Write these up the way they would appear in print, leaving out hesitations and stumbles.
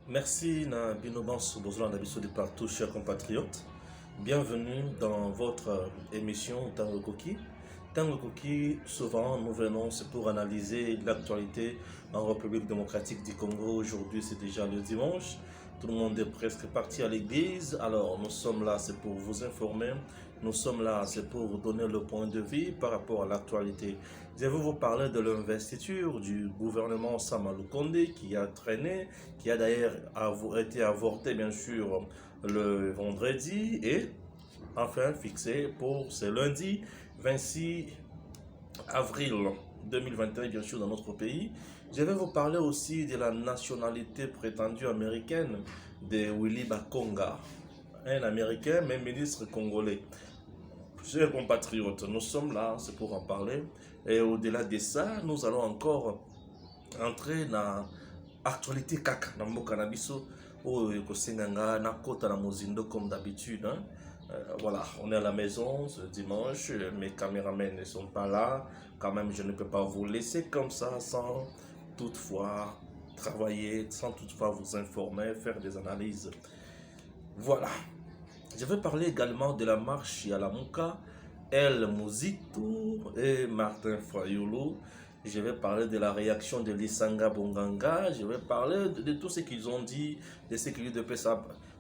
Merci na Binobans Bozola Nabiso de partout, chers compatriotes. Bienvenue dans votre émission Tango Koki. Tango Koki, souvent nous venons, c'est pour analyser l'actualité en République démocratique du Congo. Aujourd'hui, c'est déjà le dimanche. Tout le monde est presque parti à l'église. Alors, nous sommes là, c'est pour vous informer. Nous sommes là, c'est pour vous donner le point de vue par rapport à l'actualité. Je vais vous parler de l'investiture du gouvernement Samalou Kondé qui a traîné, qui a d'ailleurs été avorté, bien sûr, le vendredi et enfin fixé pour ce lundi 26 avril 2021, bien sûr, dans notre pays. Je vais vous parler aussi de la nationalité prétendue américaine de Willy Bakonga, un Américain, mais ministre congolais. Chers compatriotes, nous sommes là, c'est pour en parler. Et au-delà de ça, nous allons encore entrer dans l'actualité kaka, dans le cannabis, au Kosenganga, na kota na mozindo comme d'habitude. Hein. Voilà, on est à la maison ce dimanche, mes caméramans ne sont pas là. Quand même, je ne peux pas vous laisser comme ça sans toutefois travailler, sans toutefois vous informer, faire des analyses. Voilà. Je vais parler également de la marche Yalamuka, El Muzito et Martin Fayulu. Je vais parler de la réaction de Lisanga Bonganga. Je vais parler de tout ce qu'ils ont dit, de ce qu'ils devaient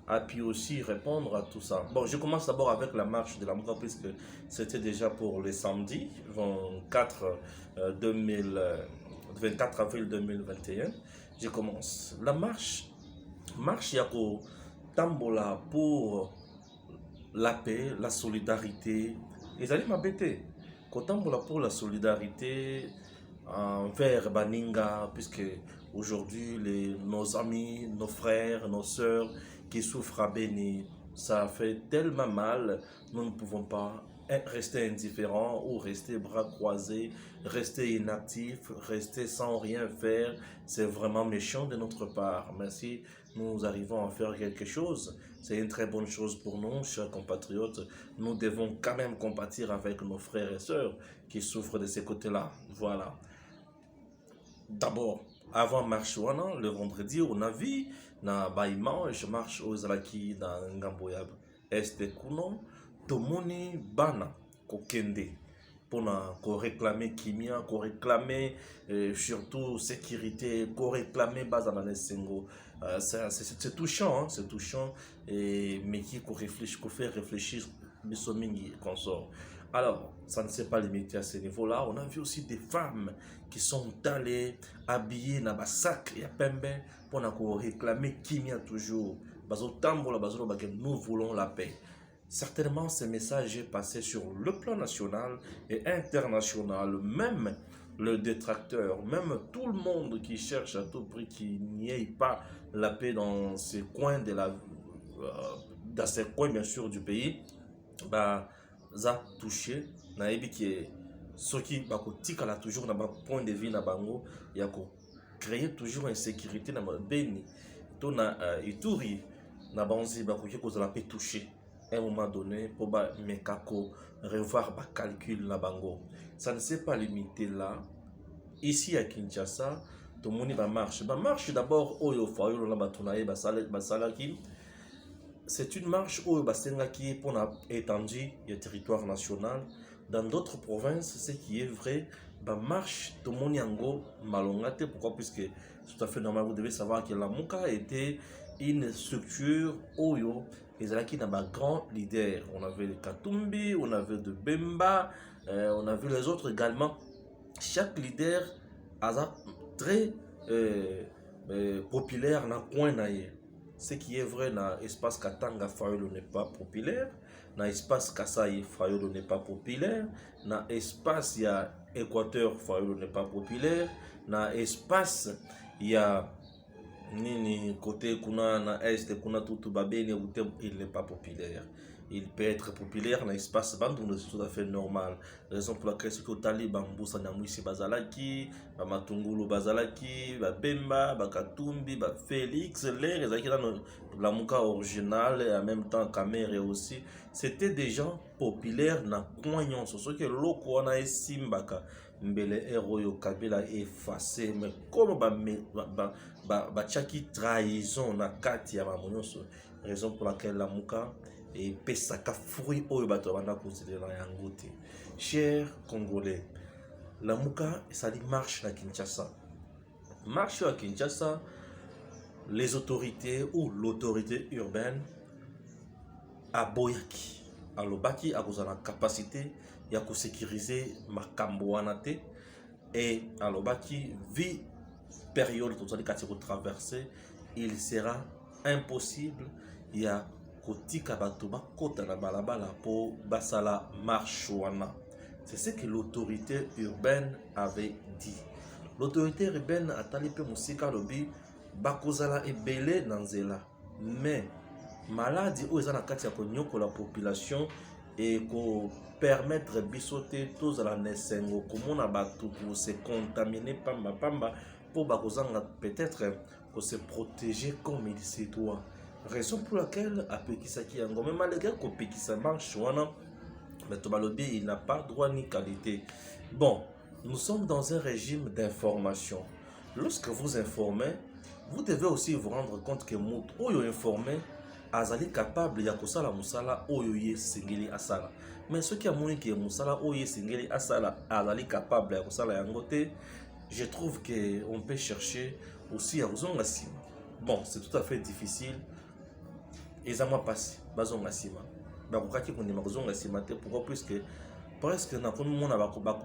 a pu aussi répondre à tout ça. Bon, je commence d'abord avec la marche de la Mouka puisque c'était déjà pour le samedi 24, 24 avril 2021. Je commence. La marche Yako Tambola pour la paix, la solidarité. Ils allaient m'embêter. Kotambola pour la solidarité envers Baninga, puisque aujourd'hui, nos amis, nos frères, nos sœurs qui souffrent à Béni, ça fait tellement mal, nous ne pouvons pas rester indifférents ou rester bras croisés, rester inactifs, rester sans rien faire. C'est vraiment méchant de notre part. Mais si nous arrivons à faire quelque chose, c'est une très bonne chose pour nous, chers compatriotes. Nous devons quand même compatir avec nos frères et sœurs qui souffrent de ces côtés-là. Voilà. D'abord, avant marche wana, le vendredi, on a vu na baïman, je marche aux Zalaki dans Ngamboyab. Este kuno, tomoni bana kokende. Pour réclamer kimia, pour réclamer surtout sécurité, pour réclamer Bazana Sengo. C'est touchant, hein, c'est touchant, mais qui réfléchit, qu'on fait réfléchir Bissomingi consort. Alors, ça ne s'est pas limité à ce niveau-là. On a vu aussi des femmes qui sont allées habillées dans des sacs et pembe pour réclamer Kimia toujours. Nous voulons la paix. Certainement, ce message est passé sur le plan national et international. Même le détracteur, même tout le monde qui cherche à tout prix qu'il n'y ait pas la paix dans ces coins dans ces coins bien sûr du pays, bah, ça touché. Naebi qui est ce qui va toujours dans un point de vue na bango, il y a créer toujours insécurité dans le béni. Tout na ituri na banzi ba ko la paix touché à un moment donné pour mekako revoir ba calcul na bango. Ça ne s'est pas limité là. Ici à Kinshasa, tout le monde va marche. Ba marche d'abord oyo fayo na batunaye ba salaki. C'est une marche où qui est pour étendue du territoire national. Dans d'autres provinces, ce qui est vrai, la marche de Moniango Malongate. Pourquoi? Puisque c'est tout à fait normal, vous devez savoir que la Mouka était une structure Oyo. Et là qui n'a pas grand leader. On avait le Katumbi, on avait de Bemba, on avait les autres également. Chaque leader a très populaire dans le coin. Ce qui est vrai dans l'espace Katanga, Fayolo n'est pas populaire. Dans l'espace Kasaï, Fayolo n'est pas populaire. Dans l'espace Équateur, Fayolo n'est pas populaire. Dans l'espace, il y a Nini, côté Kuna, na Est, Kuna, tout Babé, il n'est pas populaire. Il peut être populaire dans l'espace Bandung, c'est tout à fait normal. Raison pour laquelle c'est que Tali, Bamboussa, Namouissi, Bazalaki, Matungulu, Bazalaki, Bemba, Katumbi, Félix, les la Mouka originale et en même temps Kamere aussi. C'était des gens populaires dans Koignon, ce que l'Oko, on a Simbaka. mbele Eroyo Kabila effacé, mais comme Tchaki trahison na kati ya mamonyoso, raison pour laquelle la Mouka et pesaka fruit oyo bato bana considérer na yango te. Chers Congolais, la Mouka ça dit marche na Kinshasa. Marche à Kinshasa, les autorités ou l'autorité urbaine à Boyaki, à Lobaki, à la capacité de sécuriser Makambo Wanate et à Lobaki, vie période de traverser, il sera impossible il y a Kotika Batoba Kota na balabala pour Basala Marchouana. C'est ce que l'autorité urbaine avait dit. L'autorité urbaine a talipé Moussika Lobi Bakozala et Belé Nanzela. Mais maladie où ils ont la la population et qu'on permettre bisoter tous à la nesengo comme on a battu pour se contaminer pamba pour bakozanga peut-être pour se protéger comme il se doit. Raison pour laquelle à Pekisaki yango même malgré qu'on Pekisa marche wana mais Tobalobi il n'a pas droit ni qualité. Bon, nous sommes dans un régime d'information. Lorsque vous informez, vous devez aussi vous rendre compte que Mout Oyo informé azali capable ya kosala musala Oyo ye singeli asala. Mais ce qui a montré que musala Oyo ye singeli asala azali capable ya kosala yango te, je trouve que on peut chercher aussi à kozonga sima. Bon, c'est tout à fait difficile. Ezama passi bazonga sima. Bakokaki kondima kozonga sima te pourquoi puisque presque na kono mona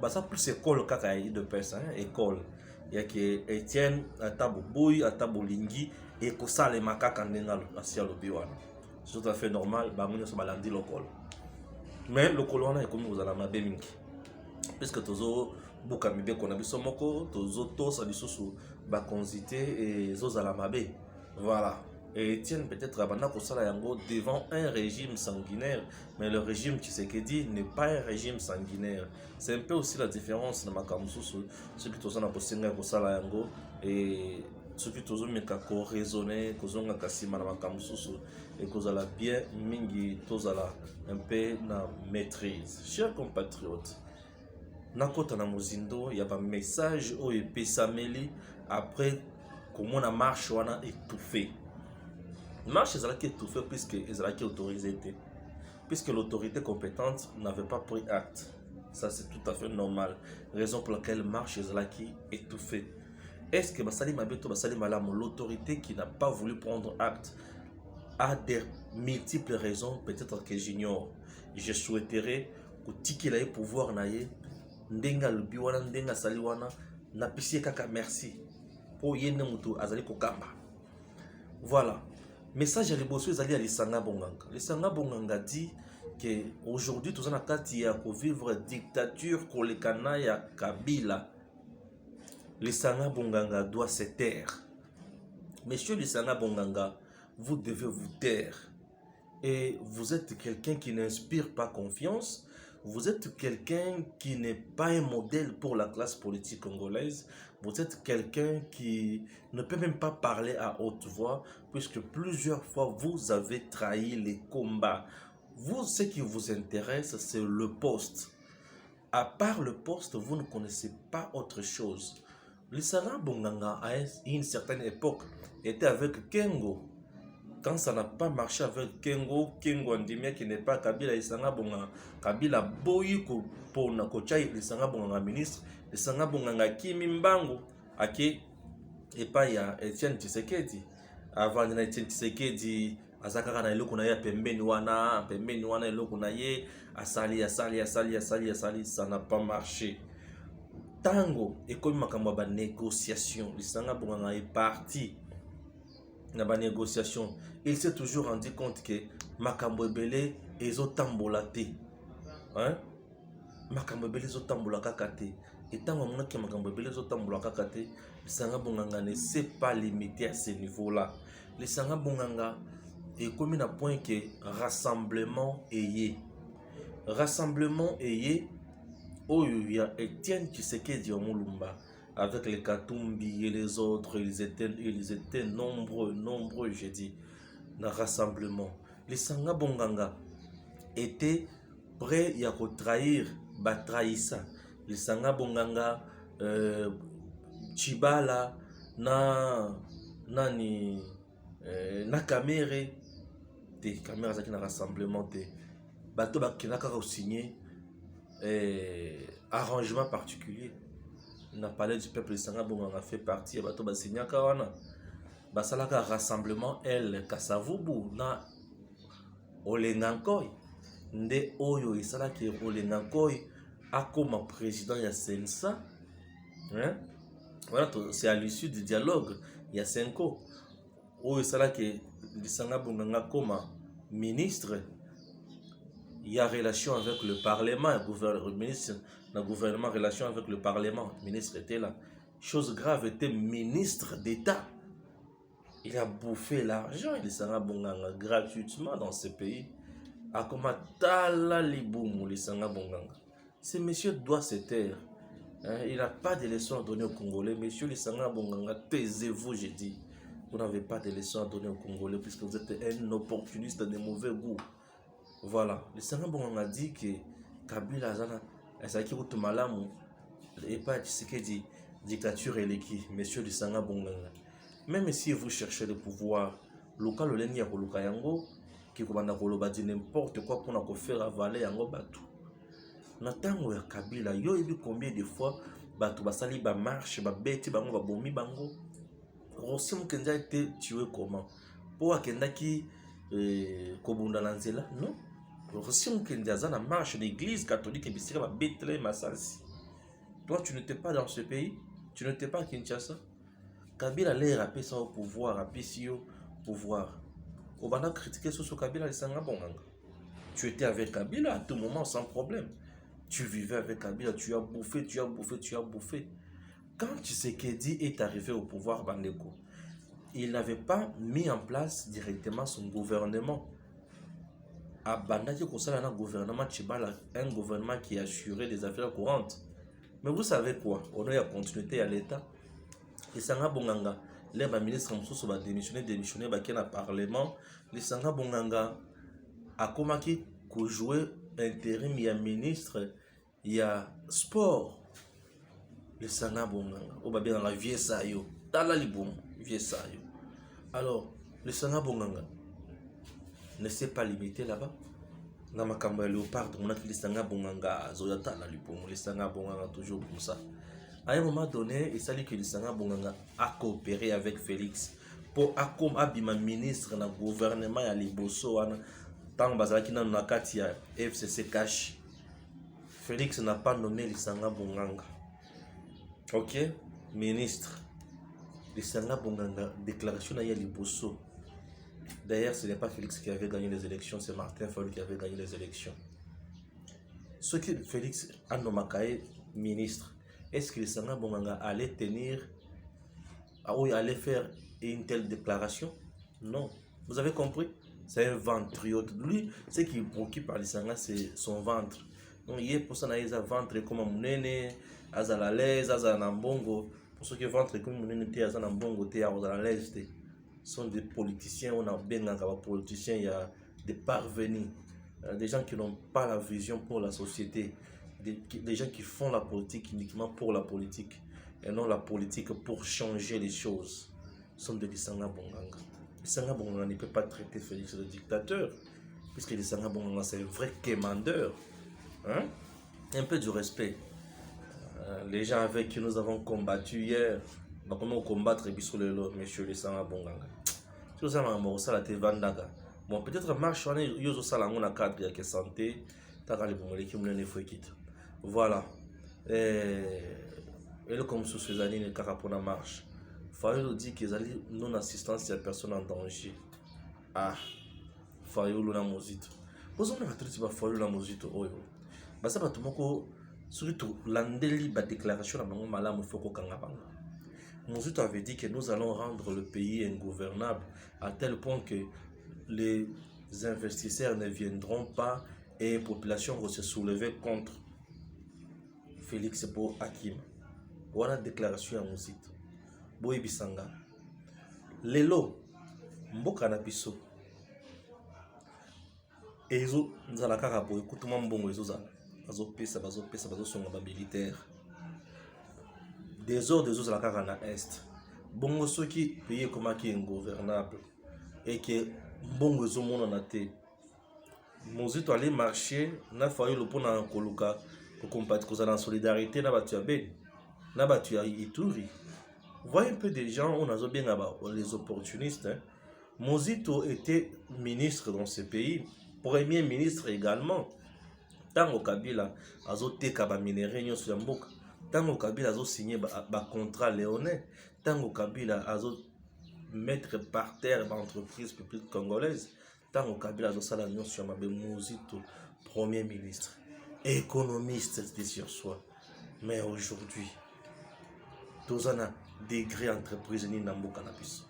basa plus école kaka de personnes école ya que Etienne ataboboyi atabolingi et kosala makaka ndenga asia lobi wana c'est tout à fait normal bango so balandi lokolo mais lokolo wana ekomi kozala mabe mingi puisque tozo buka mibeko na biso moko tozo tosa lisusu bakonzite et zozala mabe voilà. Et Etienne peut-être abanda kosala yango devant un régime sanguinaire, mais le régime Tshisekedi n'est pas un régime sanguinaire. C'est un peu aussi la différence dans Makamususu, ceux qui tozo na kosenga kosala yango et ceux qui tozo meka ko raisonner kozonga kasima na Makamususu et kozala bien mingi tozala un peu na maîtrise. Chers compatriotes, nakota na mozindo ya ba message o epesameli après comment la marche wana étouffée. Marche est étouffée puisque est autorisée, puisque l'autorité compétente n'avait pas pris acte. Ça c'est tout à fait normal. Raison pour laquelle marche est étouffée. Est-ce que Basali Mabeto Basali Malam, l'autorité qui n'a pas voulu prendre acte, a des multiples raisons, peut-être que j'ignore. Je souhaiterais que Tiki ait pouvoir naïe, ndenga lubiwana, ndenga saliwana, na pisi kaka merci. Pour yene mutu azali kokamba. Voilà. Message à l'Ebosso, ils allaient à l'Isanga Bonganga. L'Isanga Bonganga dit qu'aujourd'hui, tout ça, il y a vivre dictature kolekana ya Kabila. L'Isanga Bonganga doit se taire. Monsieur l'Isanga Bonganga, vous devez vous taire. Et vous êtes quelqu'un qui n'inspire pas confiance. Vous êtes quelqu'un qui n'est pas un modèle pour la classe politique congolaise. Vous êtes quelqu'un qui ne peut même pas parler à haute voix, puisque plusieurs fois vous avez trahi les combats. Vous, ce qui vous intéresse, c'est le poste. À part le poste, vous ne connaissez pas autre chose. L'Isanga Bonganga, à une certaine époque, était avec Kengo. Quand ça n'a pas marché avec Kengo Andimia qui n'est pas Kabila, Isanga Bonganga, Kabila Boyi pour Nakochai, Isanga Bonganga ministre, Isanga Bonganga Kimi Mbango, Ake, et pas il y a Etienne Tshisekedi. Avant il y a Etienne Tshisekedi, Azakara na eloko na ye pembeni wana eloko na ye, asali, ça n'a pas marché. Tango, et comme makambo ba négociation, Isanga Bonganga est parti. Na ba négociation, il s'est toujours rendu compte que makambo ebele ezotambola te. Hein? Makambo ebele ezotambola kaka te. Et tant que makambo ebele ezotambola kaka te, Lisanga Bonganga ne s'est pas limité à ce niveau-là. Lisanga Bonganga est comme un point que rassemblement ayé. Rassemblement ayé, oh il y a Etienne Tshisekedi Omulumba. Avec les Katumbi et les autres, ils étaient nombreux, j'ai dit, dans le rassemblement. Les Sanga Bonganga étaient prêts à trahir, trahissa. lisanga bonganga Chibala na nani na Kamere te Kamere zaki na rassemblement te bato bakinaka ko signer arrangement particulier na palais du peuple lisanga bonganga fait partie ya bato basignaka wana basalaka rassemblement el Kasavubu na Olengankoi nde oyo esalaki Olengankoi akoma président ya Sensa hein? Voilà, c'est à l'issue du dialogue il y a 5 ans oyo esalaki lisanga bonganga koma ministre il y a relation avec le parlement ministre na gouvernement relation avec le parlement ministre était là chose grave était ministre d'état. Il a bouffé l'argent, il s'en a bonganga gratuitement dans ce pays. A comme tala liboum, il s'en a bonganga. Ce monsieur doit se taire. Hein, il n'a pas de leçons à donner aux Congolais. Monsieur, il s'en a bonganga, taisez-vous, j'ai dit. Vous n'avez pas de leçons à donner aux Congolais puisque vous êtes un opportuniste de mauvais goût. Voilà. Le s'en a bonganga dit que Kabila Zana, elle s'est dit que malamu, et pas ce qu'il dit, dictature et l'équipe. Monsieur, il s'en a bonganga. Même si vous cherchez le pouvoir, local le leni ya koluka yango qui komanda koloba di n'importe quoi pour na faire avaler yango batu. Na tango ya Kabila yo ebi combien de fois batu basali ba marche ba beti bango ba bomi bango. Rossi Mukenza a été tué comment? Pour akenda ki kobunda na nzela? Non. Rossi Mukenza za na marche l'église catholique et bisika ba betle masalsi. Toi tu n'étais pas dans ce pays, tu n'étais pas à Kinshasa. Kabila l'air appelé ça au pouvoir, appelé au pouvoir. On va critiquer sur Kabila et Sanga Bonganga. Tu étais avec Kabila à tout moment sans problème. Tu vivais avec Kabila, tu as bouffé, tu as bouffé, tu as bouffé. Quand Tshisekedi est arrivé au pouvoir, Bandeko, il n'avait pas mis en place directement son gouvernement. À Bandaki Kosala, un gouvernement Tchibala, un gouvernement qui assurait les affaires courantes. Mais vous savez quoi? On a la continuité à l'État. Lisanga Bonganga, les ministres Moussou va démissionner, qui na parlement. Lisanga Bonganga a commencé à jouer intérim, il y a ministre, il y a sport. Lisanga Bonganga, on va bien dans la vieille sayo, dans la liboum, vieille sayo. Alors, Lisanga Bonganga ne s'est pas limité là-bas. Dans ma campagne léopard, on a dit Lisanga Bonganga, Zoyata la liboum, Lisanga Bonganga toujours comme ça. À un moment donné, il s'agit que Lisanga Bonganga a coopéré avec Félix pour abima ministre dans le gouvernement ya liboso tant bazalaki na nakati ya FCC cash. Félix n'a pas nommé Lisanga Bonganga. OK, ministre Lisanga Bonganga déclaration ya liboso. D'ailleurs, ce n'est pas Félix qui avait gagné les élections, c'est Martin Fayulu qui avait gagné les élections. Ce que Félix a nommé ministre. Est-ce que Lisanga Bonganga allait tenir, allait faire une telle déclaration? Non. Vous avez compris? C'est un ventriote. Lui, ce qui préoccupe par Lisanga, c'est son ventre. Donc, il est pour ça qu'il a un ventre comme un mounene, azala l'aise, azala nambongo. Pour ceux qui ventre comme un mounene, azala nambongo, azala l'aise. Ce sont des politiciens, on a bien des politiciens, il y a des parvenus, des gens qui n'ont pas la vision pour la société. Des gens qui font la politique uniquement pour la politique et non la politique pour changer les choses. Ce sont des Lisanga Bonganga. Lisanga Bonganga ne peut pas traiter Félix de dictateur, puisque Lisanga Bonganga c'est un vrai quémandeur. Hein? Un peu du respect. Les gens avec qui nous avons combattu hier, comment combattre monsieur Lisanga Bonganga. Si vous avez un mot, ça la te vandaga. Bon, peut-être marche, on est yoso salango na cadre de santé, t'as les bongolais qui me faut quitter. Voilà. Et le comme sous ces années, le carapona marche. Fayulu dit qu'ils allaient non-assistance à personne en danger. Ah, Fayulu na mozito. Vous avez un truc qui va Fayulu na mozito. Oh, bah ça va tout le monde. Surtout, l'andeli ba déclaration à mon malam il faut qu'on kangabanga. Mozito avait dit que nous allons rendre le pays ingouvernable à tel point que les investisseurs ne viendront pas et la population va se soulever contre Félix pour Hakim. Voilà la déclaration à Mozito. Boye Bisanga. Lelo, mboka na biso. Ezo nzala kaka boye kutuma mbongo ezo zala. bazosonga ba militaire. Des autres la kaka na est. Bongo soki pays ekomaki ingouvernable et que mbongo ezomona na te. Mozito aller marcher na fayulu mpona koluka kokompati kozala en solidarité na batu ya Beni na batu ya Ituri. Voyez un peu des gens, on a bien les opportunistes. Hein. Mozito était ministre dans ce pays, premier ministre également. Tango Kabila azo teka ba minéraux nyoso ya mboka. Tango Kabila azo signé ba contrat léonais. Tango Kabila azo mettre par terre l'entreprise publique congolaise. Tango Kabila azo sala nyoso ya mabe Mozito premier ministre, économiste c'était sur soi. Mais aujourd'hui, tous en a degré entreprise ni na mboka na biso.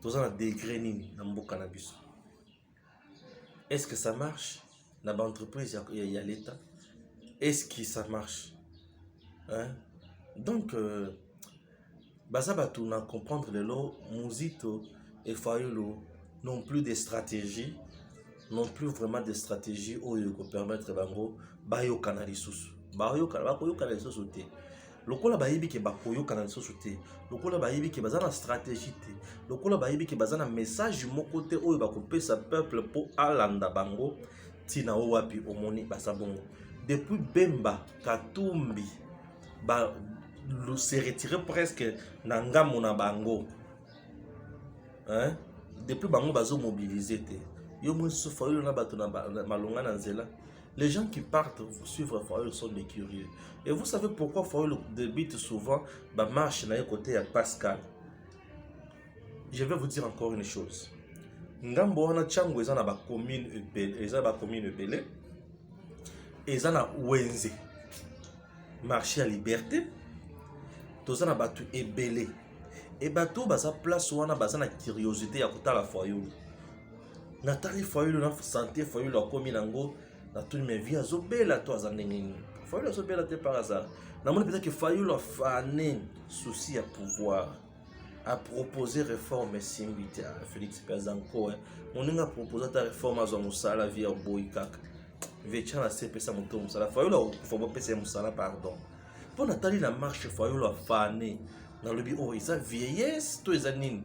Tous en a degré ni na mboka na biso. Est-ce que ça marche? Dans l'entreprise, il y a l'État. Est-ce que ça marche? Hein? Donc, Bazabatu n'a comprendre le lot, Mozito et Fayulu n'ont plus de stratégie, n'ont plus vraiment de stratégie où ils peuvent permettre bango bayo canalisus. Bayo canalisus te. Lokola bayibi ke bakoyo canalisus te. Lokola bayibi ke bazana stratégie te. Lokola bayibi ke bazana message moko te oyo bakopesa peuple po alanda bango. Tina wapi omoni basabongo. Depuis Bemba, Katumbi, se retiré presque Nangamo na bango. Hein? Depuis bango bazo mobilisé te. Yo mo so Fayulu na bato na malonga na nzela. Les gens qui partent suivre Fayulu sont des curieux. Et vous savez pourquoi Fayulu débute souvent ba marche na côté à Pascal. Je vais vous dire encore une chose. Ngambo wana chango eza na ba commune ebele, eza ba commune ebele. Eza na Wenze. Marché à Liberté. Toza na batu ebele. Et bato baza place wana baza na curiosité ya kotala Fayulu. Natali Fayulu na santé Fayulu akomi nango na tout mes vies azobela to azandengini. Fayulu azobela te par hasard. Na moni peut-être que Fayulu a fané souci à pouvoir. A proposé réforme simbité à Félix Pazanko. On a proposé ta réforme à Moussala via Boïkak. Véchana CPSA Moutou Moussala. Fayulu faut pas passer Moussala, pardon. Pour Nathalie, la marche Fayulu a fané. Dans le bureau, il a vieillesse, tous les années.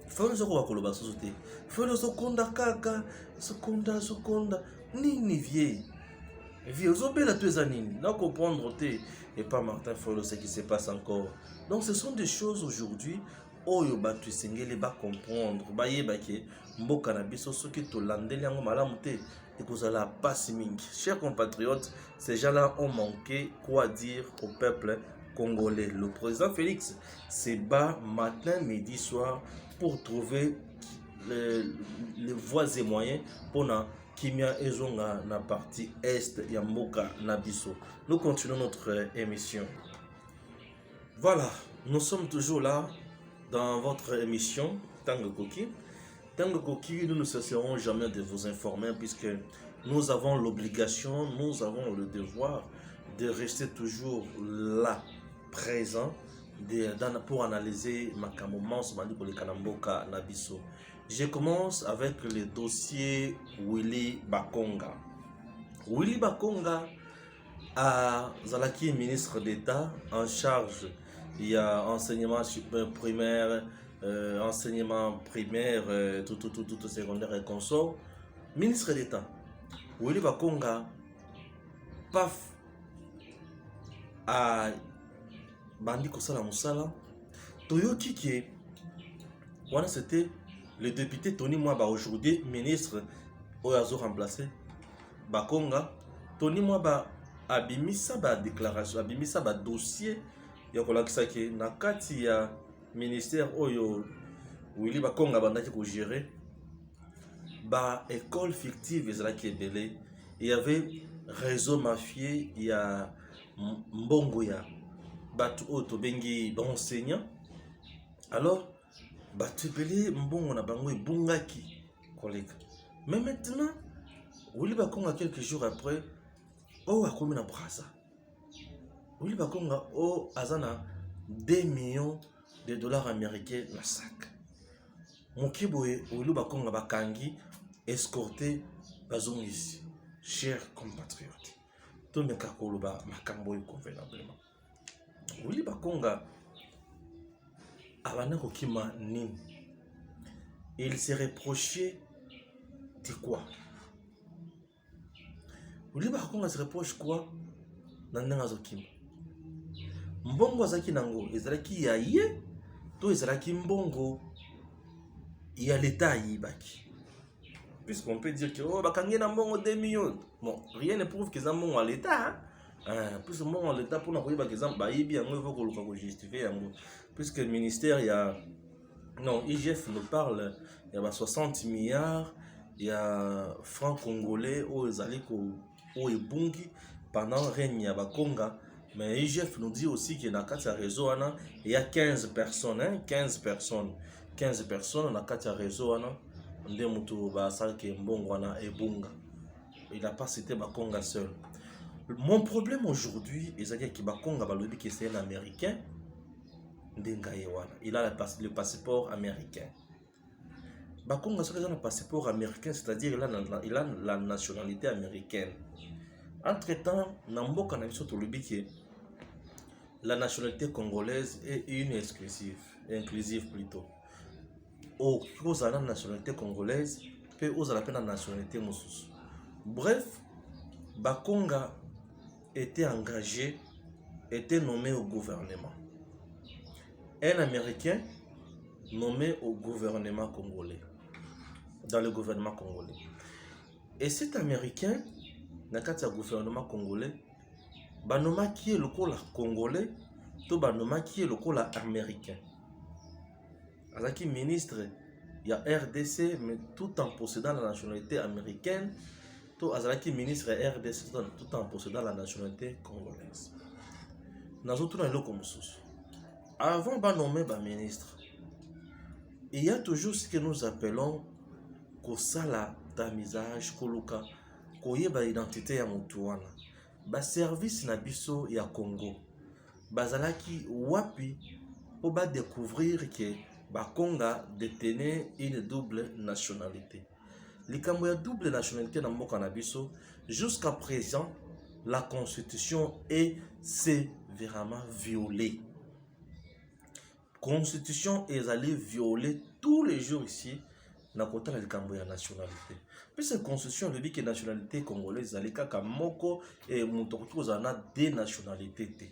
Fayulu zoko wakoloba société. Fayulu zokonda kaka, zokonda. Nini vieille. Vieux, zobela tous les années. Là, comprendre et pas Martin Fayulu ce qui se passe encore. Donc ce sont des choses aujourd'hui oyo batu sengeli ba comprendre ba yebaki mboka na biso soki to landeli yango malamu te ekozala passe mingi. Chers compatriotes, ces gens-là ont manqué quoi dire au peuple congolais. Le président Félix se bat matin, midi, soir pour trouver les voies et moyens pour na Kimia ezonga na partie est ya mboka na biso. Nous continuons notre émission. Voilà, nous sommes toujours là dans votre émission Tango Koki. Tango Koki, nous ne cesserons jamais de vous informer puisque nous avons l'obligation, nous avons le devoir de rester toujours là, présent, pour analyser Makamomans, Maliko le Kanamboka, Nabiso. Je commence avec le dossier Willy Bakonga. Willy Bakonga a Zalaki, ministre d'État en charge. Il y a enseignement primaire, enseignement primaire, tout secondaire et consort. Ministre d'État, Willy Bakonga, paf, a Bandi Kosala Moussala, Toyoki qui voilà, c'était le député Tony Mwaba, aujourd'hui ministre, Oyazo remplacé, Bakonga, Tony Mwaba, abimisa ba déclaration, abimisa ba dossier. Yakolakisaki na kati ya ministère oyo Willy Bakonga bandaki ko gérer ba école fictive ezalaki ebele. Il y avait réseau mafieux, il y a mbongo ya batu oto bengi enseignant. Alors batu ebele mbongo na bango ebungaki koleka. Mais maintenant Willy Bakonga quelques jours après akomi na brasa. Willy Bakonga azana 2 millions de dollars américains na sac. Mokiboye Willy Bakonga bakangi escorté bazongisi. chers compatriotes, tout le monde makambo convenablement. Oui, Bakonga, avant Kima Nin, il s'est reproché de quoi? Oui, Bakonga se reproche quoi? Nandanga Zokima. Mbongo azaki nango, ezalaki ya ye, to ezalaki mbongo ya l'état yibaki. Puisqu'on peut dire que oh bakangi na mbongo 2 millions. Bon, rien ne prouve qu'ils ont mbongo à l'état. Plus mbongo à l'état pour na koyiba exemple ba yibi yango il faut ko justifier yango. Puisque le ministère il y a non, IGF nous parle il y a 60 milliards, il y a francs congolais au ezali ko au ebungi pendant règne ya Bakonga. Mais IGF nous dit aussi qu'il y a un réseau, il y a 15 personnes, hein, 15 personnes, on a un réseau, il n'a pas cité Bakonga seul. Mon problème aujourd'hui, c'est que Bakonga c'est un Américain, il a le passeport américain. Bakonga c'est un passeport américain, c'est-à-dire il a la nationalité américaine. Entre-temps, Namboka n'a la nationalité congolaise est une inclusive plutôt. Aux la nationalité congolaise, peut aux la nationalité moussous. Bref, Bakonga était engagé, était nommé au gouvernement. Un Américain nommé au gouvernement congolais, dans le gouvernement congolais. Et cet Américain, dans le gouvernement congolais, Banoma qui est le col congolais, to Banoma qui est le col américain. Azaki ministre, il y a RDC, mais tout en possédant la nationalité américaine, to Azaki ministre RDC, tout en possédant la nationalité congolaise. Nazoto na iloko mususu. Avant de nommer le ministre, il y a toujours ce que nous appelons kosala tamisage, koluka, koyeba identité ya mutu wana. Ba service na biso ya Congo bazalaki wapi pour ba découvrir que Bakonga détenait une double nationalité. Likambo ya double nationalité na mboka na biso jusqu'à présent la constitution est sévèrement violée. Constitution est allée violer tous les jours ici na kota na likambo ya nationalité. Puis cette constitution le dit que nationalité congolaise ali kaka moko et mutokoki ozana deux nationalités.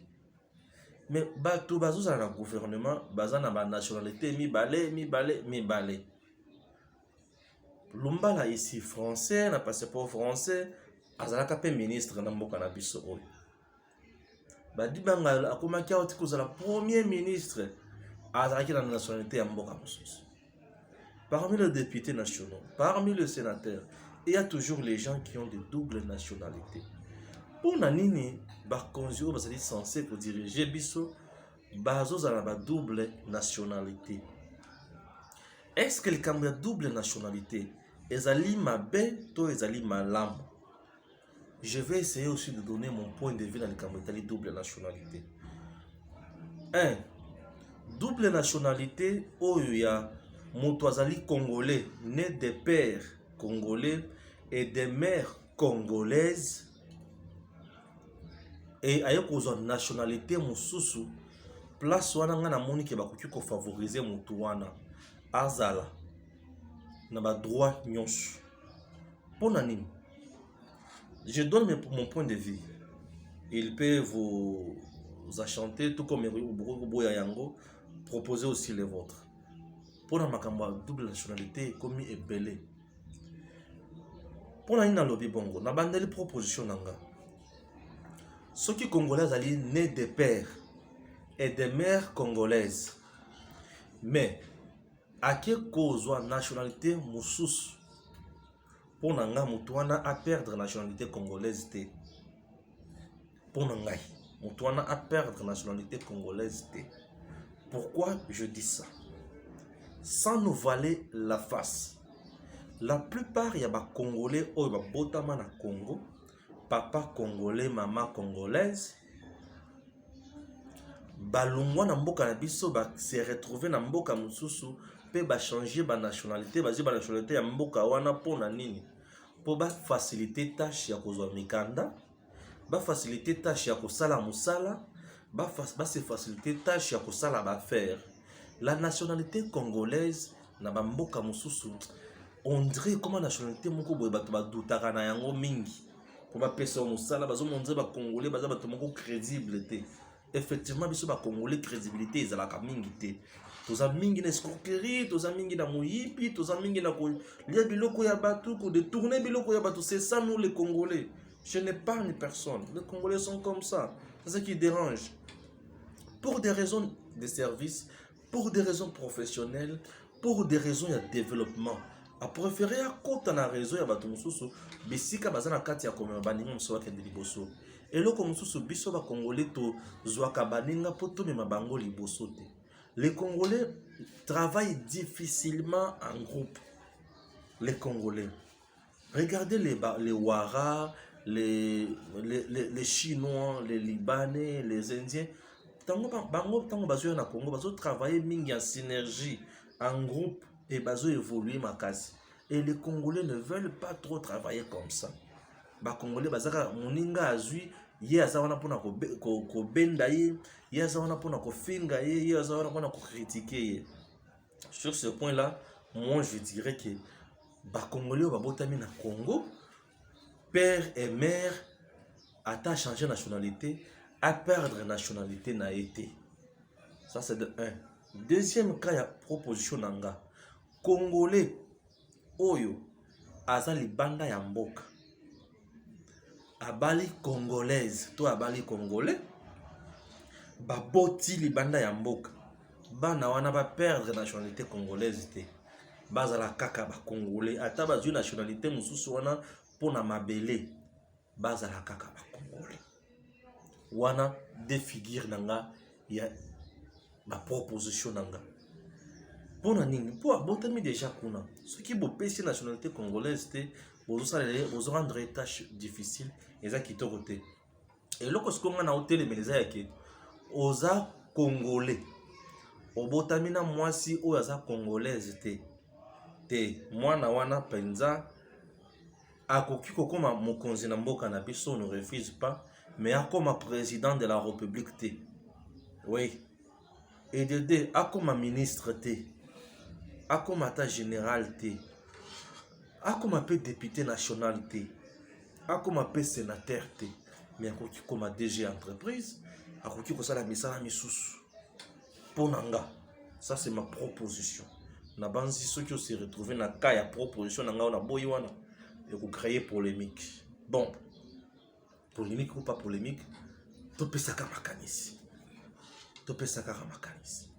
Mais bato bazoza na gouvernement bazana ba nationalité mibale. Lumbala ici français na passeport français azalaka pe ministre na mboka na biso oyo. Badi banga akomaki oti kozala premier ministre azalaki na nationalité ya mboka mosusu. Parmi les députés nationaux, parmi les sénateurs, il y a toujours les gens qui ont de doubles nationalités. Pour Nanini, Bakonzio va être censé pour diriger Bisso, Bazo a la double nationalité. Est-ce que le Cambodge a double nationalité? Ezali Mabe, to Ezali Malam. Je vais essayer aussi de donner mon point de vue dans le Cambodge, la double nationalité. 1. Double nationalité, Oyoya. Moutouazali congolais, né de pères congolais et de mères congolaises, et avec une nationalité moussousou, place wana nga na moni ke bakoki ko favoriser moutouana azala na ba droit nyonso. Pour nini? Je donne mon point de vue. Il peut vous enchanter tout comme Boya Yango, proposer aussi les vôtres. Pour la double nationalité comme ebele. Pour la lobby bongo, na bandeli proposition nanga. Ceux qui congolais ali nés de pères et de mères congolaises. Mais à quelle cause la nationalité moussus pour nanga mutuana à perdre la nationalité congolaise té. Pour nanga mutuana à perdre la nationalité congolaise té. Pourquoi je dis ça? Sans nous voiler la face. La plupart, il y a des Congolais ou des Botama na Congo, papa congolais, maman congolaise. Balungwa na mboka na biso ba se retrouver na mboka mususu pe ba changer ba nationalité, ba nationalité ya mboka wana pona nini. pour faciliter tâche ya kozwa mikanda, faciliter tâche ya kosala musala, se faciliter tâche ya kosala faire. La nationalité congolaise na bamboka mususu on dirait comment nationalité moko boye bato badutaka na yango mingi pour bapesa musala bazomonze bacongolais baza bato moko crédible te. Effectivement biso bacongolais crédibilité ezalaka mingi te, toza mingi na escroquerie, toza mingi na moyibi, toza mingi na kolia biloko ya bato, ko détourner biloko ya bato. C'est ça nous les Congolais. Je n'épargne personne. Les Congolais sont comme ça. C'est ça qui dérange. Pour des raisons de service, pour des raisons professionnelles, pour des raisons de développement, a préféré à côté na réseau ya bato mususu bisika bazana kati ya komema baninga muso akende liboso. Et là comme mususu biso ba Congolais to zwaka baninga poto mema bango liboso te. Les Congolais travaillent difficilement en groupe. Les Congolais. Regardez les Ouara, les Chinois, les Libanais, les Indiens. Tango bazo na Congo, bazo travailler mingi en synergie, en groupe et bazo évoluer makasi. Et les Congolais ne veulent pas trop travailler comme ça. Ba Congolais bazaka moninga azui ye azawana pona ko benda ye azawana pona ko finga ye azawana pona ko critiquer ye. Sur ce point là, moi je dirais que ba Congolais ba botami na Congo, père et mère ata changer nationalité, à perdre nationalité n'a été. Ça c'est de 1. Deuxième cas, il y a proposition nanga. Congolais, oyo, azali banda ya mboka. Abali congolaise, to abali congolais. Baboti li banda ya mboka. Bana wana ba perdre nationalité congolaise te. Bazala kaka ba congolais. Ata bazui nationalité mususu wana pona mabele. Bazala kaka ba congolais. Wana des figures nanga ya ma proposition nanga. Pour nini pour botami déjà kuna. Ce qui bo pesi nationalité congolaise te bozo rendre tâche difficile eza kitoko te. Et loko skonga na hôtel meleza yake oza congolais. Obotami na mwasi oyo aza congolaise te mwana wana penza akoki kokoma mokonzi na mboka na biso, ne refuse pas, mais comme président de la République te. Oui. Et de deux, comme ministre te. Comme état général te. Comme député national te. Comme sénateur te. Mais comme DG entreprise, comme ça la misala misusu. Ponanga. Ça c'est ma proposition. Na banzi ceux qui se retrouvent na cas ya proposition nanga na boyi wana et pour créer polémique. Bon. Polémique ou pas polémique, topé saka makanisi. Topé saka makanisi.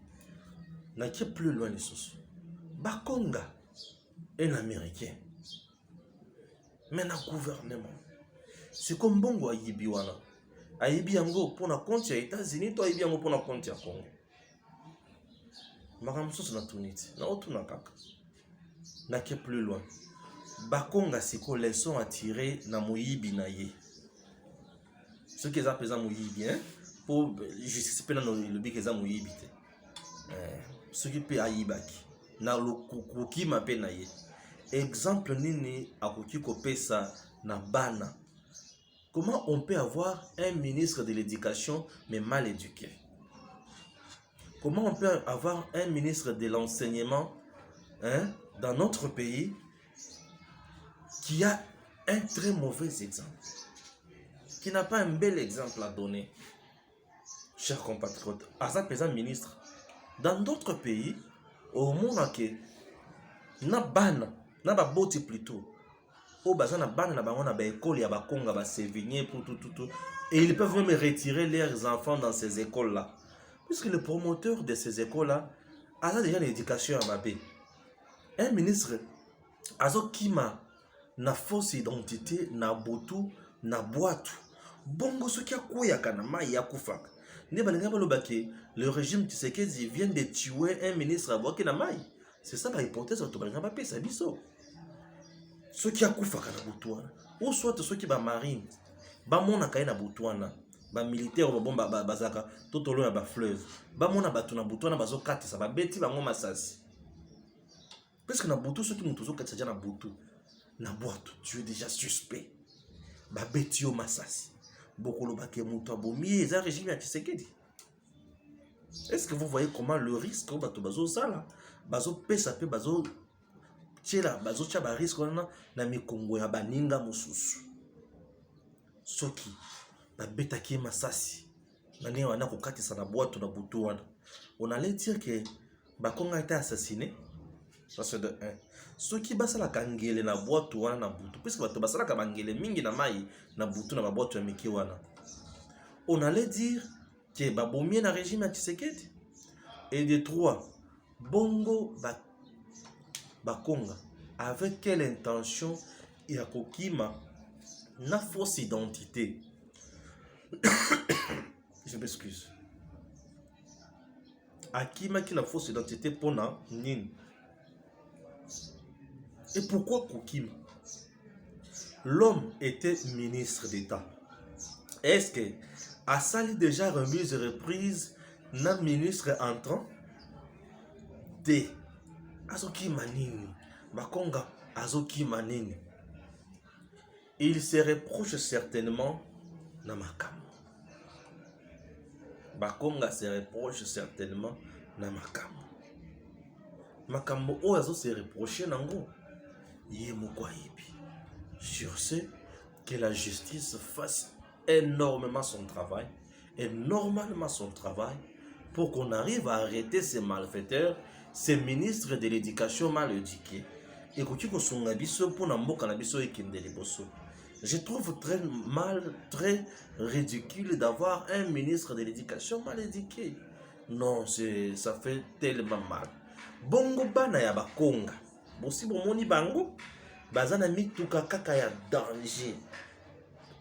Na qui est plus loin les sous. Bakonga, un Américain. Maintenant gouvernement. C'est comme bongo ayibi wana. Ayibi yango pour na compte ya États-Unis, to ayibi yango pour na compte ya Congo. Makamso na tuniti, na otuna kaka. Na qui est plus loin. Bakonga siko leçon à tirer na moyibi na ye. Ce qui est apaisant moyibi, hein, pour justice pe na le bi keza moyibi te. Ce qui peut ayibaki. Na lo kuki mape na ye. Exemple nini akoki kopesa na bana. Comment on peut avoir un ministre de l'éducation mais mal éduqué? Comment on peut avoir un ministre de l'enseignement, hein, dans notre pays qui a un très mauvais exemple, qui n'a pas un bel exemple à donner? Chers compatriotes, à ça présent ministre, dans d'autres pays, au monde ake na bana na ba boti plutôt au bazan na bana na bango na ba école ya ba konga ba sévigné pour tout et ils peuvent même retirer leurs enfants dans ces écoles là puisque le promoteur de ces écoles là a déjà l'éducation à mabé. Un ministre azo kima na fausse identité na botu na boatu bongo soki akoya kana mai ya kufaka. Le régime Tshisekedi vient de tuer un ministre à Boaké Namai. C'est ça l'hypothèse de Tobalingabapé, c'est biso. Ceux qui a koufaka na Boutouana, ou soit ceux qui ba marine, ba mona kaye na Boutouana, ba militaire ba bomba bazaka, tout au long ba fleuve, ba mona batu na Boutouana bazo kati ça ba beti ba ngoma sasi. Parce que na Boutou ceux qui mutuzo kati ça na Boutou. na boîte, tu es déjà suspect. Babetio Masasi. Bokolo bake muto abomi, eza régime ya Tshisekedi. Est-ce que vous voyez comment le risque au bato bazo sala, bazo pesa pe bazo tchela, bazo tcha ba risque na mikongo ya baninga mosusu. Soki babetaki Masasi, nani wana kokatisa na boîte na butu wana. On allait dire que Bakonga a été assassiné. Ça c'est de 1. Ceux qui basent la kangele na boîte wana na butu, puisque bato basala ka bangele mingi na mai na butu na boîte ya miki wana. On allait dire que babomie na régime ya Tshisekedi. Et de 3, Bongo Bakonga avec quelle intention ya kokima na fausse identité. Je m'excuse. Akima qui la fausse identité pona nini. Et pourquoi Kokima? L'homme était ministre d'État. Est-ce que Assali déjà remise et reprise na ministre entrant? D. Azoki Manini. Bakonga Azoki Manini. Il se reproche certainement na Makamo. Bakonga se reproche certainement na Makamo. Makamo o azo se reprocher nango. Sur ce, que la justice fasse énormément son travail, et normalement son travail, pour qu'on arrive à arrêter ces malfaiteurs, ces ministres de l'éducation mal éduqués. Et que son abisso pour n'amboka nabiso et kindeliboso. Je trouve très mal, très ridicule d'avoir un ministre de l'éducation mal éduqué. Non, ça fait tellement mal. Bongo bana ya Bakonga. Bosi bomoni bango bazana mituka kaka ya danger.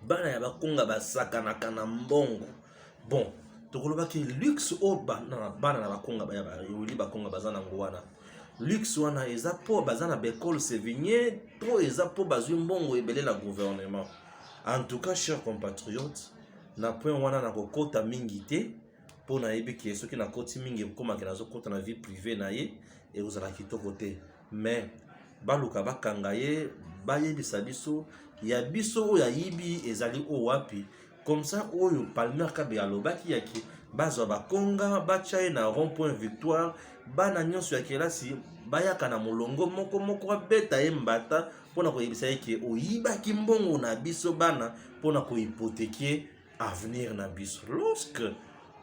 Bana ya Bakonga basakana kana mbongo. Bon, tokoloba ki luxe o bana na Bakonga baya ba yoli Bakonga bazana ngwana. Luxe wana eza po bazana bekol sévigné, to eza po bazwi mbongo ebele na gouvernement. En tout cas, chers compatriotes, na point wana na kokota mingi te po na yebi ki soki na koti mingi koma ke nazo kota na vie privée na ye et vous allez quitter côté. Mais baluka bakanga ye bayebisa biso ya biso ya yibi ezali o wapi comme ça oyo Palmer Kabe alobaki yaki bazwa Bakonga bachaye na rond-point Victoire bana nyonso ya kelasi bayaka na molongo moko abeta ye mbata pona koyebisa yeki oyibaki mbongo na biso bana pona kohypothéquer avenir na biso. Lorsque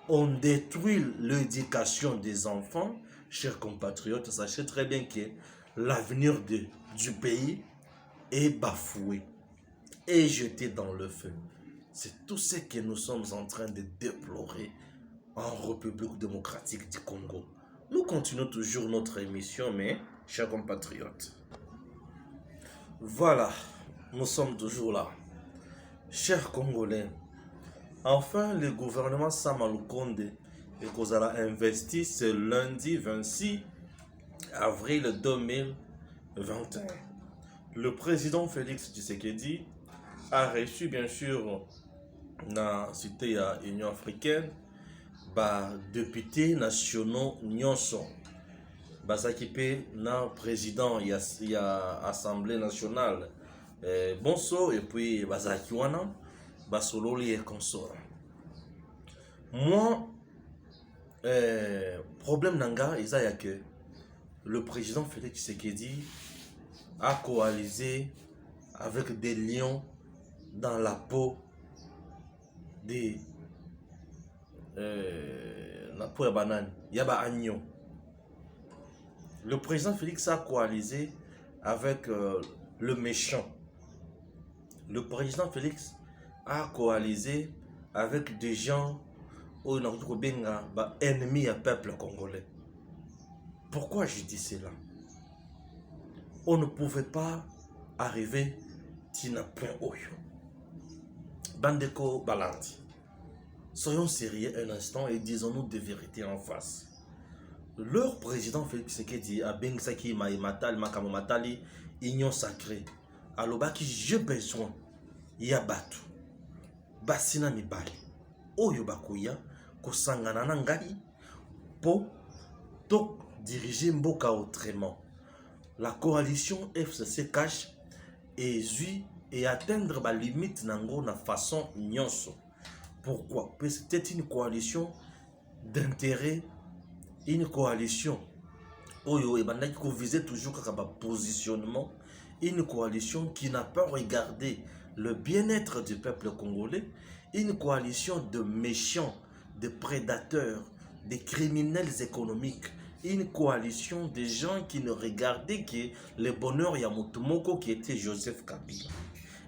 on détruit l'éducation des enfants, chers compatriotes, sachez très bien que l'avenir du pays est bafoué et jeté dans le feu. C'est tout ce que nous sommes en train de déplorer en République démocratique du Congo. Nous continuons toujours notre émission, mais, chers compatriotes, voilà, nous sommes toujours là. Chers Congolais, enfin, le gouvernement Samalukonde et Kozala investi ce lundi 26 avril 2021. Le président Félix Tshisekedi a reçu bien sûr dans la cité à l'Union africaine députés nationaux nyonso basakipe na président il y a assemblée nationale bonso et puis basakiwana basololi et consort. Moi problème nanga eza ya que le président Félix Tshisekedi a coalisé avec des lions dans la peau des la peau ya banane, yaba agneau. Le président Félix a coalisé avec le méchant. Le président Félix a coalisé avec des gens ennemis à peuple congolais. Pourquoi je dis cela? On ne pouvait pas arriver tina point oyo. Bandeko Balandi. Soyons sérieux un instant et disons-nous des vérités en face. Leur président Félix Tshisekedi a bengsaki maimatali makamomatali union sacrée. Alobaki j'ai besoin ya batu basina mibali oyo bakoya kosangana na ngai po to diriger mboka autrement. La coalition FCC cache et atteindre la limite nango na façon nyonso. Pourquoi? Parce que c'était une coalition d'intérêts, une coalition oyo ebandaki ko viser toujours kaka ba positionnement, une coalition qui n'a pas regardé le bien-être du peuple congolais, une coalition de méchants, de prédateurs, de criminels économiques, une coalition de gens qui ne regardaient que le bonheur Yamotomoko qui était Joseph Kabila.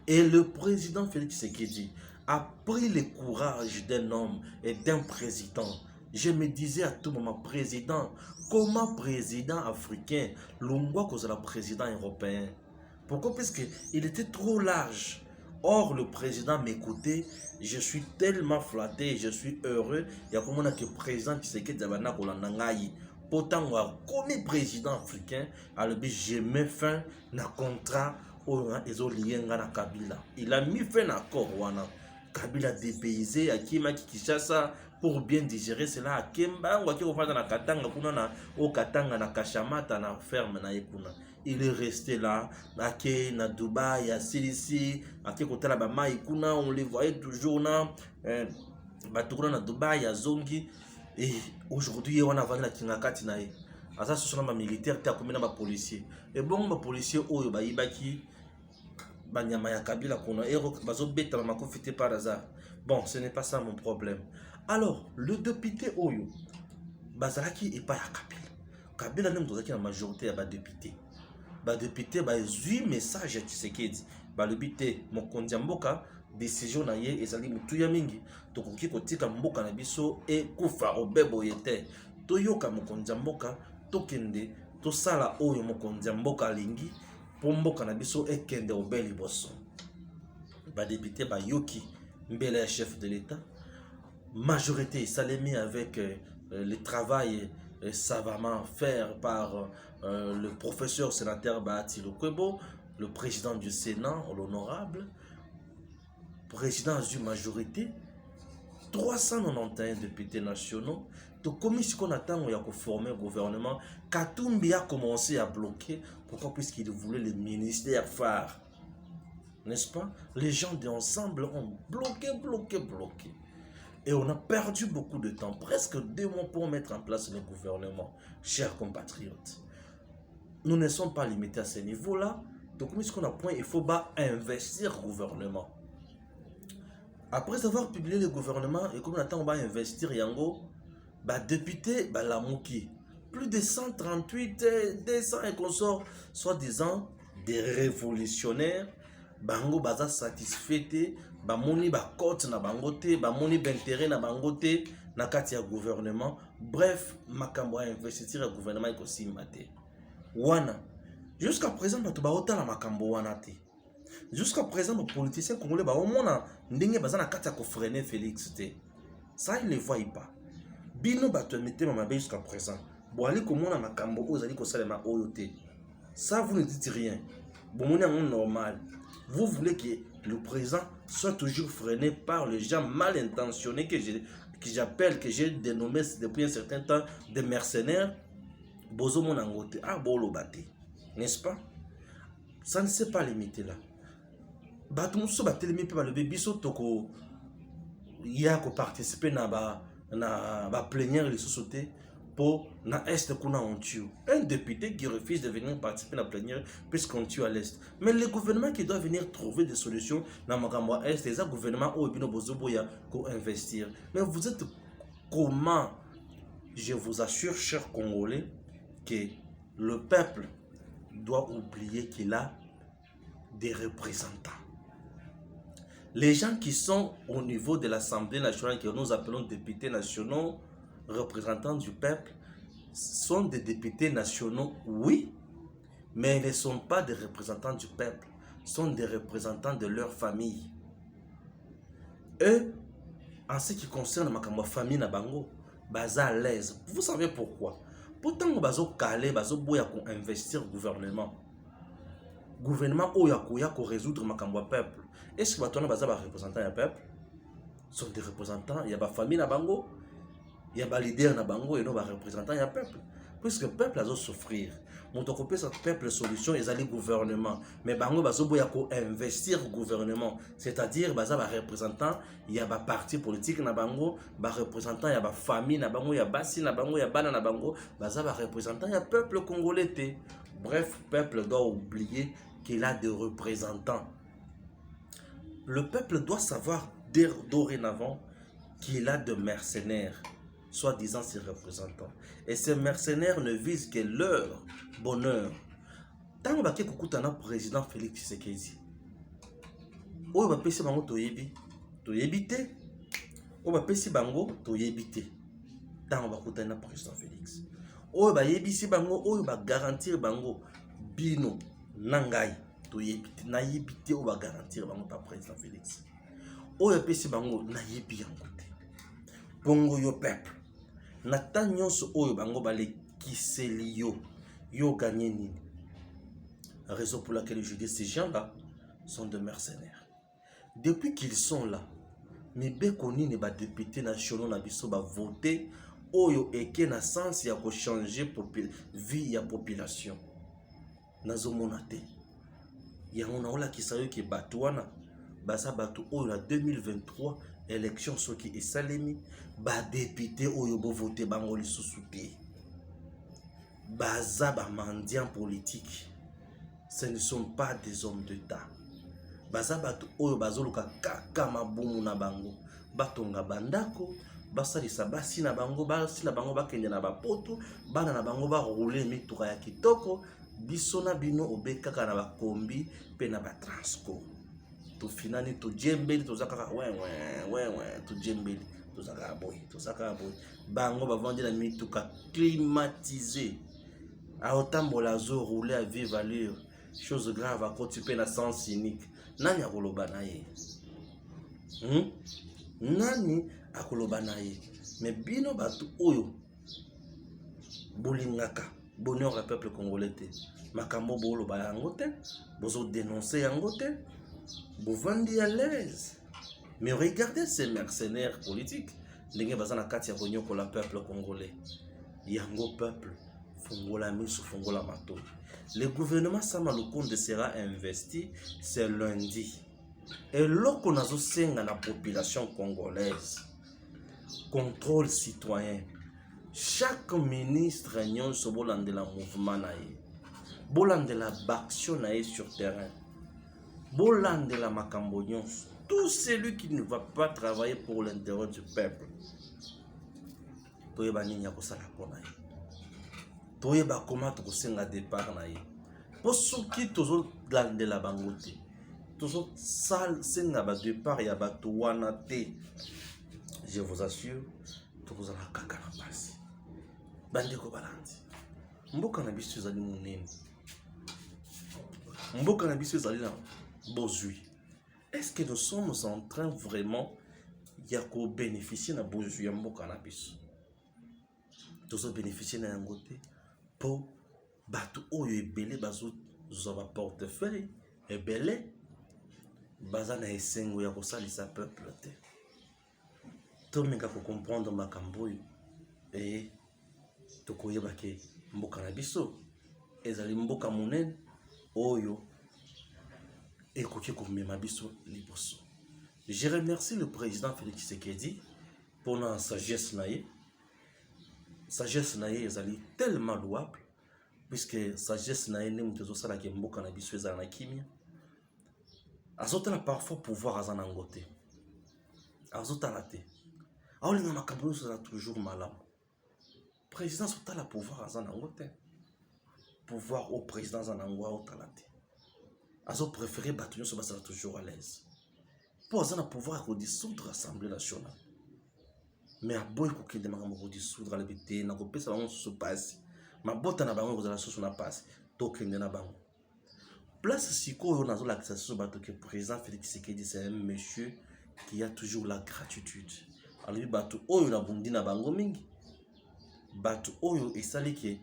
Et le président Félix Tshisekedi a pris le courage d'un homme et d'un président. Je me disais à tout moment, président, comment président africain, l'Ongwa cause la président européen? Pourquoi? Parce qu'il était trop large. Or, le président m'écoutait, je suis tellement flatté, je suis heureux. Il y a comme on a que président Tshisekedi Zabana Kolanangayi. Pourtant, comme président africain, je mets fin à contrat na Kabila. Il a mis fin à accord. Kabila dépaysé, Akima Kishasa, pour bien digérer cela. Akemba, na Katanga, na Katanga, na Kashamata, na ferme, na Ekuna. Il est resté là, na Dubaï, à Silici, on les voyait toujours na Dubaï, à Zongi. Et aujourd'hui, on a vendu la Kingakati nae. Asa ce sont les militaires, t'as combien de policiers. Et bon, les policiers, oh, ibaki, banyama ya Kabila, qu'on a, bazo beta, ma confité par hasard. Bon, ce n'est pas ça mon problème. Alors, le député Oyo, Bazaraki et pas ya Kabila. Kabila même dans la majorité, il y a des députés. Les députés, ils ont un message à Tshisekedi. Le député, mon kondiamboka, décision na ye ezali mutuya mingi tokoki kotika mboka na biso e kufa obebo yete toyoka mokonzi ya mboka tokende tosala oyo mokonzi ya mboka alingi po mboka na biso ekende obe liboso. Badepute bayoki mbele ya chef de l'État, majorité esalemi avec le travail savamment fait par le professeur sénateur Bahati Lukwebo, le président du Sénat, l'honorable président d'une majorité, 391 députés nationaux. Donc, comme si on attend à former un gouvernement, Katumbi a commencé à bloquer. Pourquoi? Puisqu'il voulait les ministères phares. N'est-ce pas? Les gens d'ensemble ont bloqué. Et on a perdu beaucoup de temps, presque 2 mois pour mettre en place le gouvernement. Chers compatriotes, nous ne sommes pas limités à ce niveau-là. Donc, comme on a point, il faut investir le gouvernement. Après avoir publié le gouvernement, et comme on attend, on va investir yango, député, la mouki. Plus de 138, 200 et consorts, soi-disant des révolutionnaires, bango baza satisfait, moni cote na bangote, moni d'intérêt na bangote, na katia gouvernement. Bref, makambo a investir le gouvernement et aussi maté. Wana. Jusqu'à présent, tu vas autant la makambo wana te. Jusqu'à présent, les politiciens congolais, au moins, ils ont freiner Félix. Ça, ils ne le voient pas. Bino bato mettez ma jusqu'à présent. Bon, allez, comment on a makambo, vous allez que ma oyote. Ça, vous ne dites rien. Bon, on est normal. Vous voulez que le président soit toujours freiné par les gens mal intentionnés que j'appelle, que j'ai dénommé depuis un certain temps des mercenaires. Bozo mon angote. Ah, bolo bate. N'est-ce pas? Ça ne s'est pas limité là. Bato muso batelemi pe balobi biso toko ya ko participer na plénière les sociétés pour na est kuna on tue. Un député qui refuse de venir participer à la plénière puisqu'on tue à l'est. Mais le gouvernement qui doit venir trouver des solutions dans makambo est, les gouvernements au bino bozoboya ko investir. Mais vous êtes comment? Je vous assure, chers Congolais, que le peuple doit oublier qu'il a des représentants. Les gens qui sont au niveau de l'Assemblée nationale, que nous appelons députés nationaux, représentants du peuple, sont des députés nationaux, oui, mais ils ne sont pas des représentants du peuple, sont des représentants de leur famille. Eux, en ce qui concerne ma famille Nabango, baza à l'aise. Vous savez pourquoi? Pourtant, bazo calé, bazo boya pour investir le gouvernement. Gouvernement oya ko résoudre makambo peuple. Est-ce que batona baza ba représentants ya peuple? Sont des représentants, il y a ba famille na bango, il y a ba leader na bango et non ba représentants ya peuple. puisque le peuple a souffrir. Mon copé ce peuple solution ils allaient gouvernement mais bango bazoboya ko investir gouvernement c'est-à-dire baza ba représentant il y a ba parti politique na bango ba représentant il y a ba famille na bango il y a basi na bango il y a bana na bango baza ba représentant il y a peuple congolais té. Bref, peuple doit oublier qu'il a des représentants. Le peuple doit savoir dorénavant qu'il a de mercenaires, soi-disant ses représentants. Et ces mercenaires ne visent que leur bonheur. Tant que le président Félix Tshisekedi, on va passer bango toyebi te, on va passer bango toyebi te. Tant que le président Félix, on va yebisi bango, on va garantir bango bino nangai toyebi te, na yebi te, on va garantir bango par président Félix. On va passer bango na yebi yango te. Bongo yo peuple. Nata nyonso oyo bango bale kiseli yo gagné nini. Raison pour laquelle je dis ces gens-là sont des mercenaires. Depuis qu'ils sont là, mais bekoni ne ba député nationaux na biso ba voter oyo eke na sens ya ko changer vie ya population. Nazo monate. Ya on a ola kisayo ki batwana basa batu oyo na 2023 élection soki esalemi ba député oyo bo voter bango lisusu te. Baza ba mendiants politiques. Ce ne sont pas des hommes d'État. Baza batu oyo bazoluka kaka mabumu na bango. Batonga bandako, basalisa basi na bango, basi na bango bakende na bapoto, bana na bango ba rouler mituka ya kitoko, biso na bino obekaka na bakombi pe na ba transport. To finani to djembeli to zakaka to djembeli to zakaka boy bango ba vendre la mituka climatisée a otambola zo rouler à vive allure. Chose grave à continuer na sens cynique. Nani akoloba na ye? Nani akoloba na ye? Mais bino batu oyo bolingaka bonheur le peuple congolais te. Makambo boloba yango te, bozo dénoncer yango te, bovandi à l'aise. Mais regardez ces mercenaires politiques. Ndenge baza na kati ya konyoko la peuple congolais. Yango peuple fongola miso fongola mato. Le gouvernement Sama Lukonde sera investi ce lundi. Et loko nazo senga na population congolaise. Contrôle citoyen. Chaque ministre nyonso bolandela mouvement na ye. Bolandela baction na ye sur terrain. Bolandela makambo nyonso. Tout celui qui ne va pas travailler pour l'intérêt du peuple. Toyeba nini ya kosala pona ye. Toyeba comment tokosenga départ na ye. Po soki tozo landela bango te. Tozo sal senga ba départ ya bato wana te. Je vous assure, tokozala kaka na pasi. Bandeko balandi. Mboka na biso ezali monene. Mboka na biso ezali na bozui. Est-ce que nous sommes en train vraiment de bénéficier de la bozui ya mboka na biso? Tozo bénéficier na yango te po bato oyo ebele bazo zwa portefeuille ebele baza na esengo ya kosalisa peuple te. Tomenga ko comprendre makambo oyo et tokoyeba ke mboka na biso ezali mboka monene oyo ekoki komema biso liboso. Je remercie le président Félix Tshisekedi pour la sagesse naïe. Sagesse naïe ezali tellement louable puisque sagesse naïe ne mutezo sala ke mboka na biso ezala na kimia. Azotala parfois pouvoir azana ngote. Azotala te. Aolinga makambo ezala toujours malamu. Président sotala pouvoir azana ngote. Pouvoir au président azana ngwa otala te. Azo préféré bato nyonso basala toujours à l'aise. Po azana pouvoir ko dissoudre l'Assemblée nationale. Mais a boy ko kende makambo ko dissoudre la bité na ko pesa bango so passe. Ma bota na bango ko zala so na passe. To kende na bango. Place siko na zo la so bato que président Félix Tshisekedi c'est un monsieur qui a toujours la gratitude. Alors lui bato oyo na bundi na bango mingi. Bato oyo esali ke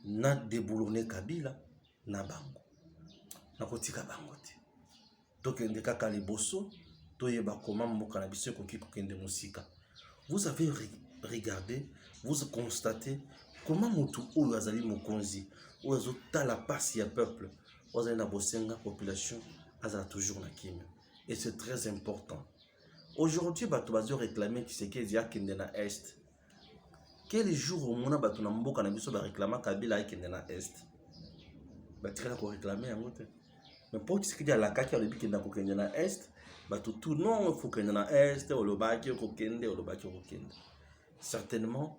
na déboulonné Kabila na bango. Na kotika bango te. Tokende kaka liboso, toyeba comment mboka na biso koki kokende musika. Vous avez regardé, vous constatez Comment mutu oyo azali mokonzi oyo azotala pasi ya peuple oyo azali na bosenga population azala toujours na kimia. Et c'est très important. Aujourd'hui bato bazo réclamer Tshisekedi akende na est. Quel jour au mona bato na mboka na biso ba réclamer Kabila akende na est? Ba tirela ko réclamer yango te. Mais pour Tshisekedi alakaki alobi kende ko kende na est, bato tout non il faut kende na est, olobaki ko kende, olobaki ko kende. Certainement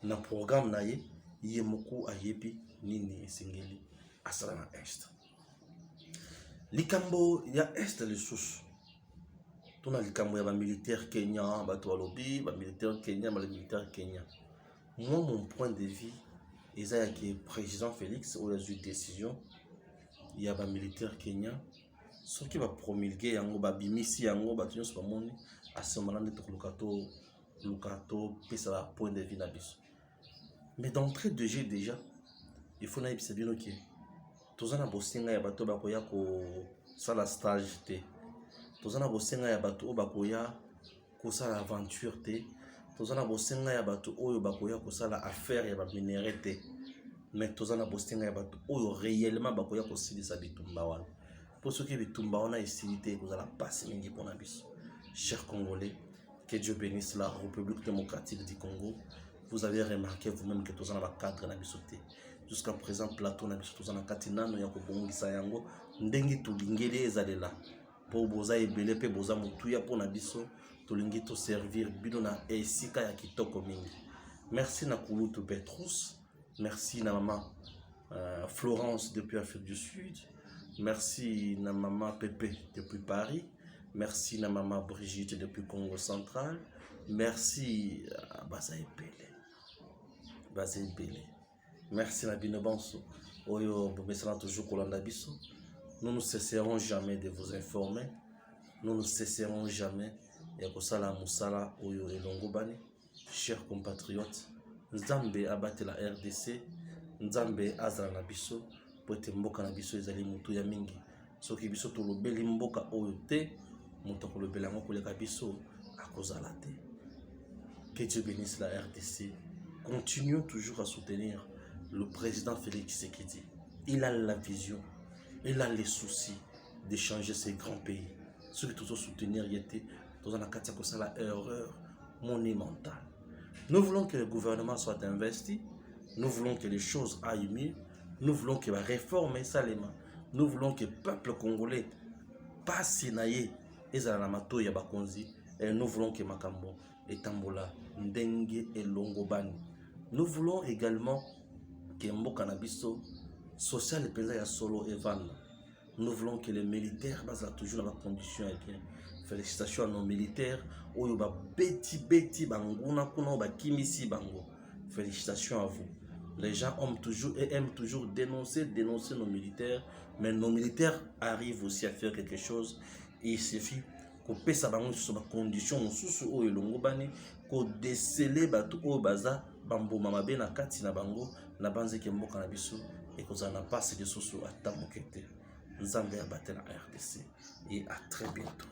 na programme na ye moko ayebi nini esengeli asala na est. Likambo ya est lisusu tuna likambo ya ba militaire Kenya, bato balobi ba militaire Kenya, ba militaire Kenya. Moi mon point de vue eza que président Félix ou les décision il y a ba militaire Kenya soki ba promulguer yango ba bimisi yango bato nyonso bamoni asemana nde lukato pesa ba point de vue na biso. Mais d'entrée de jeu déjà, il faut naïbisa bino ke tozana bosenga ya bato bakoya ko sala stage te. Tozana bosenga ya bato o bakoya ko sala aventure te. Tozana bosenga ya bato oyo bakoya ko sala affaire ya ba minéraux te. Mais tozana bosenga ya bato oyo réellement bakoya ko silisa bitumba wana. Pour ceux qui bitumba wana esilité kozala passe mingi pona biso. Chers Congolais, que Dieu bénisse la République démocratique du Congo. Vous avez remarqué vous-même que tous en avez cadre na bisoté. Jusqu'à présent, plateau na bisoté, tous en a katinano ya ko bongisa yango ndengi tulingeli ezalela. Po boza ebele pe boza mutuya po na biso tulingi to servir bino na esika ya kitoko mingi. Merci na Kulutu Petrus, merci na maman Florence depuis Afrique du Sud, merci na maman Pepe depuis Paris, merci na maman Brigitte depuis Congo central, merci à Bazaïpele. Merci la Binobanso. Oyo bomesana toujours kolanda biso. Nous ne cesserons jamais de vous informer. Nous ne cesserons jamais ya kosala musala oyo elongo bani. Chers compatriotes, Nzambe abate la RDC, Nzambe azala na biso, poete mboka na biso ezali mutu ya mingi. Soki biso tolobeli mboka oyo te, mutu kolobela ngo koleka biso akozala te. Que Dieu bénisse la RDC. Continuons toujours à soutenir le président Félix Tshisekedi. Il a la vision, il a les soucis de changer ces grands pays. Ceux qui tous soutenir y étaient dans un cas de la erreur monumentale. Nous voulons que le gouvernement soit investi, nous voulons que les choses aillent mieux, nous voulons que la réforme salema, nous voulons que le peuple congolais passe naye ezala na mato ya bakonzi et nous voulons que makambo etambola ndenge elongobani. Nous voulons également que mboka na biso social penza ya solo evana. Nous voulons que les militaires basent toujours dans la condition bien. Félicitations à nos militaires. Oyo ba beti banguna kuna ba kimisi bango. Félicitations à vous. Les gens aiment toujours dénoncer nos militaires, mais nos militaires arrivent aussi à faire quelque chose. Et il suffit qu'on pesa bango sur ma condition sous oyo longobani ko déceler bato o baza bambo mama be na kati na bango na banze ke mboka na biso et kozana na passe de soso atamokete. Nzambe abate la RDC et à très bientôt.